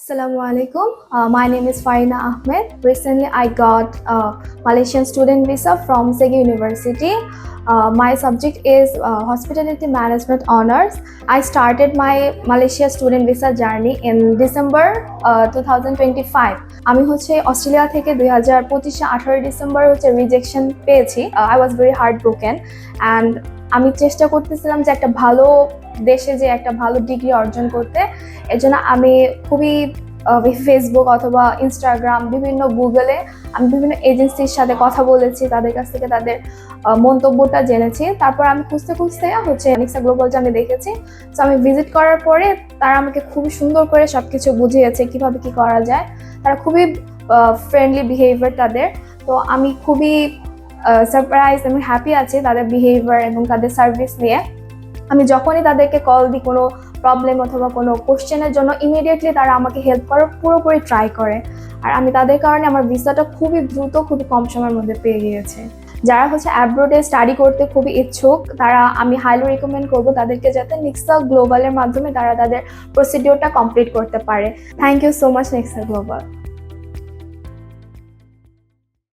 Assalamu alaikum. My name is Farina Ahmed. Recently, I got a Malaysian student visa from Segi University. My subject is Hospitality Management Honors. I started my Malaysia student visa journey in December 2025. আমি হচ্ছে Australia থেকে 2025 18 December হচ্ছে rejection পেয়েছি। I was very heartbroken and আমি চেষ্টা করতেছিলাম যে একটা ভালো দেশে যে একটা ভালো ডিগ্রি অর্জন করতে। এর জন্য আমি খুবই ফেসবুক অথবা ইনস্টাগ্রাম বিভিন্ন গুগলে আমি বিভিন্ন এজেন্সির সাথে কথা বলেছি, তাদের কাছ থেকে তাদের মন্তব্যটা জেনেছি। তারপর আমি খুঁজতে খুঁজতে হচ্ছে অ্যানেক্সা গ্লোবালটা আমি দেখেছি। তো আমি ভিজিট করার পরে তারা আমাকে খুবই সুন্দর করে সব কিছু বুঝিয়েছে কীভাবে কী করা যায়। তারা খুবই ফ্রেন্ডলি বিহেভিয়ার তাদের। তো আমি খুবই সারপ্রাইজ এবং হ্যাপি আছি তাদের বিহেভিয়ার এবং তাদের সার্ভিস নিয়ে। আমি যখনই তাদেরকে কল দিই কোনো প্রবলেম অথবা কোনো কোশ্চেনের জন্য ইমিডিয়েটলি তারা আমাকে হেল্প করার পুরোপুরি ট্রাই করে। আর আমি তাদের কারণে আমার ভিসাটা খুবই দ্রুত খুবই কম সময়ের মধ্যে পেয়ে গিয়েছে। যারা হচ্ছে অ্যাব্রোডে স্টাডি করতে খুবই ইচ্ছুক তারা আমি হাইলি রিকমেন্ড করবো তাদেরকে যাতে নেক্সা গ্লোবালের মাধ্যমে তারা তাদের প্রসিডিওরটা কমপ্লিট করতে পারে। Thank you so much Nexa global.